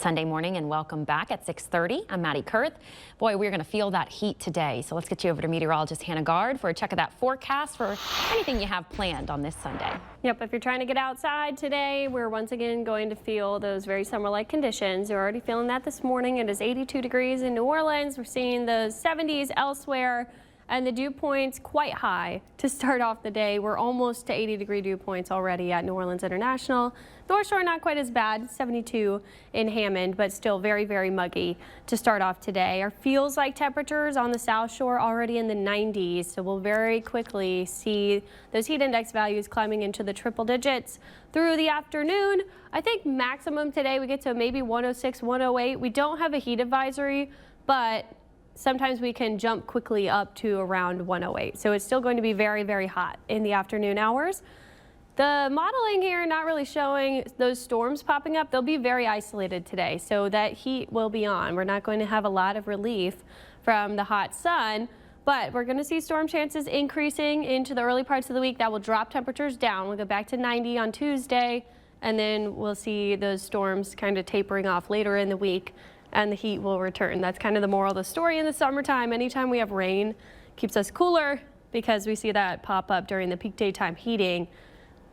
Sunday morning and welcome back at 6:30. I'm Maddie Kurth. Boy, we're going to feel that heat today. So let's get you over to meteorologist Hannah Gard for a check of that forecast for anything you have planned on this Sunday. Yep, if you're trying to get outside today, we're once again going to feel those very summer-like conditions. You're already feeling that this morning. It is 82 degrees in New Orleans. We're seeing the 70s elsewhere. And the dew points quite high to start off the day. We're almost to 80-degree dew points already at New Orleans International. North Shore not quite as bad, 72 in Hammond, but still very, very muggy to start off today. Our feels like temperatures on the South Shore already in the 90s, so we'll very quickly see those heat index values climbing into the triple digits through the afternoon. I think maximum today we get to maybe 106, 108. We don't have a heat advisory, but sometimes we can jump quickly up to around 108. So it's still going to be very, very hot in the afternoon hours. The modeling here not really showing those storms popping up. They'll be very isolated today, so that heat will be on. We're not going to have a lot of relief from the hot sun, but we're going to see storm chances increasing into the early parts of the week. That will drop temperatures down. We'll go back to 90 on Tuesday, and then we'll see those storms kind of tapering off later in the week, and the heat will return. That's kind of the moral of the story in the summertime. Anytime we have rain, keeps us cooler because we see that pop up during the peak daytime heating.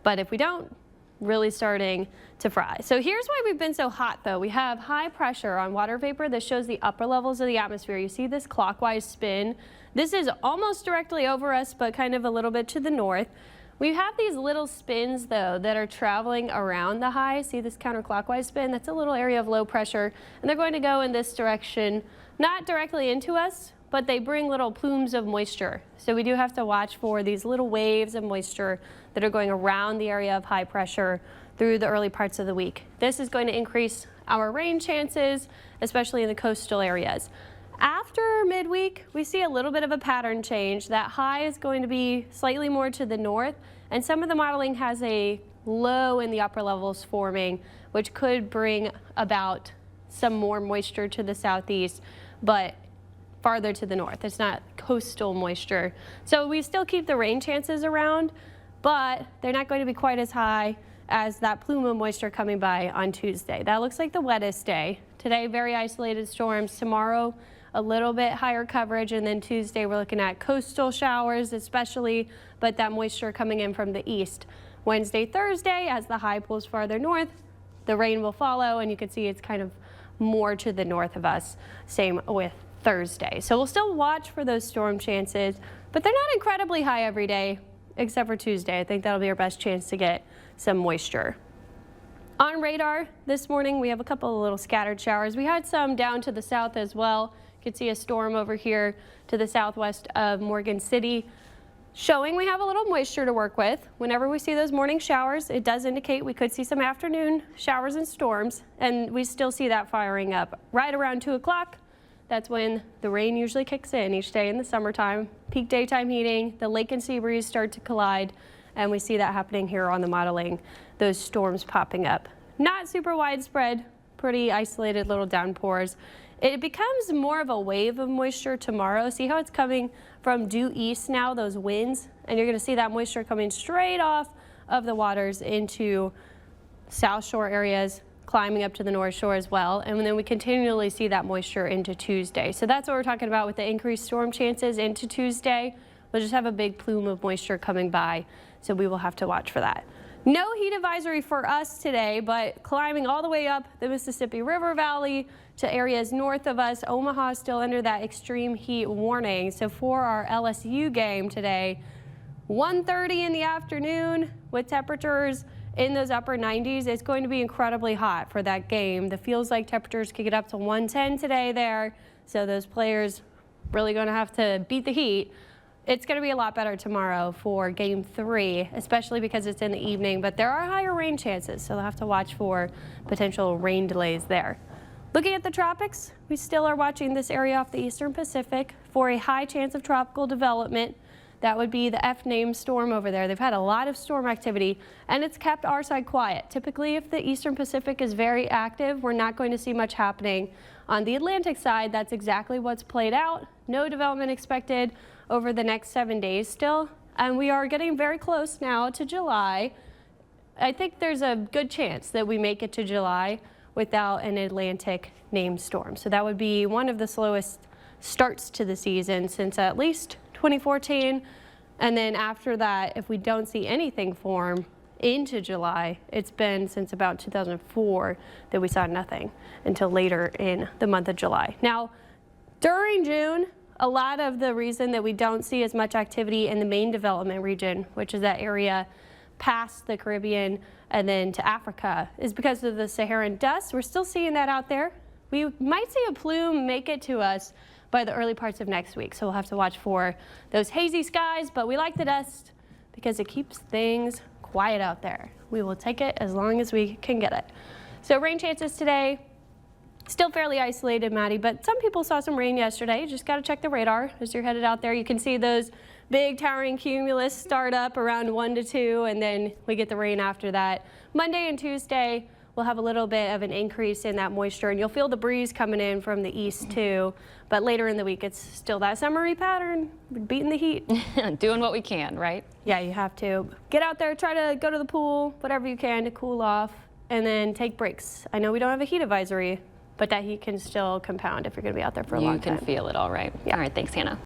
But if we don't, really starting to fry. So here's why we've been so hot though. We have high pressure on water vapor that shows the upper levels of the atmosphere. You see this clockwise spin. This is almost directly over us, but kind of a little bit to the north. We have these little spins, though, that are traveling around the high. See this counterclockwise spin? That's a little area of low pressure, and they're going to go in this direction, not directly into us, but they bring little plumes of moisture. So we do have to watch for these little waves of moisture that are going around the area of high pressure through the early parts of the week. This is going to increase our rain chances, especially in the coastal areas. After midweek, we see a little bit of a pattern change. That high is going to be slightly more to the north, and some of the modeling has a low in the upper levels forming, which could bring about some more moisture to the southeast, but farther to the north. It's not coastal moisture. So we still keep the rain chances around, but they're not going to be quite as high as that plume of moisture coming by on Tuesday. That looks like the wettest day. Today, very isolated storms. Tomorrow, a little bit higher coverage, and then Tuesday we're looking at coastal showers especially, but that moisture coming in from the east. Wednesday, Thursday, as the high pulls farther north, the rain will follow, and you can see it's kind of more to the north of us. Same with Thursday. So we'll still watch for those storm chances, but they're not incredibly high every day, except for Tuesday. I think that'll be our best chance to get some moisture. On radar this morning, we have a couple of little scattered showers. We had some down to the south as well. You can see a storm over here to the southwest of Morgan City, showing we have a little moisture to work with. Whenever we see those morning showers, it does indicate we could see some afternoon showers and storms, and we still see that firing up right around 2 o'clock. That's when the rain usually kicks in each day in the summertime. Peak daytime heating, the lake and sea breeze start to collide, and we see that happening here on the modeling, those storms popping up. Not super widespread, pretty isolated little downpours. It becomes more of a wave of moisture tomorrow. See how it's coming from due east now, those winds, and you're going to see that moisture coming straight off of the waters into South Shore areas, climbing up to the North Shore as well, and then we continually see that moisture into Tuesday. So that's what we're talking about with the increased storm chances into Tuesday. We'll just have a big plume of moisture coming by, so we will have to watch for that. No heat advisory for us today, but climbing all the way up the Mississippi River Valley to areas north of us. Omaha is still under that extreme heat warning. So for our LSU game today, 1:30 in the afternoon with temperatures in those upper 90s, it's going to be incredibly hot for that game. The feels like temperatures could get up to 110 today there. So those players really going to have to beat the heat. It's going to be a lot better tomorrow for Game 3, especially because it's in the evening, but there are higher rain chances, so they'll have to watch for potential rain delays there. Looking at the tropics, we still are watching this area off the eastern Pacific for a high chance of tropical development. That would be the F-named storm over there. They've had a lot of storm activity, and it's kept our side quiet. Typically, if the eastern Pacific is very active, we're not going to see much happening. On the Atlantic side, that's exactly what's played out. No development expected over the next 7 days still, and we are getting very close now to July. I think there's a good chance that we make it to July without an Atlantic named storm. So that would be one of the slowest starts to the season since at least 2014. And then after that, if we don't see anything form into July, it's been since about 2004 that we saw nothing until later in the month of July. Now, during June, a lot of the reason that we don't see as much activity in the main development region, which is that area past the Caribbean and then to Africa, is because of the Saharan dust. We're still seeing that out there. We might see a plume make it to us by the early parts of next week, so we'll have to watch for those hazy skies, but we like the dust because it keeps things quiet out there. We will take it as long as we can get it. So rain chances today, still fairly isolated, Maddie, but some people saw some rain yesterday. You just got to check the radar as you're headed out there. You can see those big towering cumulus start up around 1 to 2, and then we get the rain after that. Monday and Tuesday, we'll have a little bit of an increase in that moisture, and you'll feel the breeze coming in from the east too. But later in the week, it's still that summery pattern, beating the heat. Doing what we can, right? Yeah, you have to. Get out there, try to go to the pool, whatever you can to cool off, and then take breaks. I know we don't have a heat advisory, but that heat can still compound if you're going to be out there for a long time. You can feel it all right. Yeah. All right, thanks, Hannah.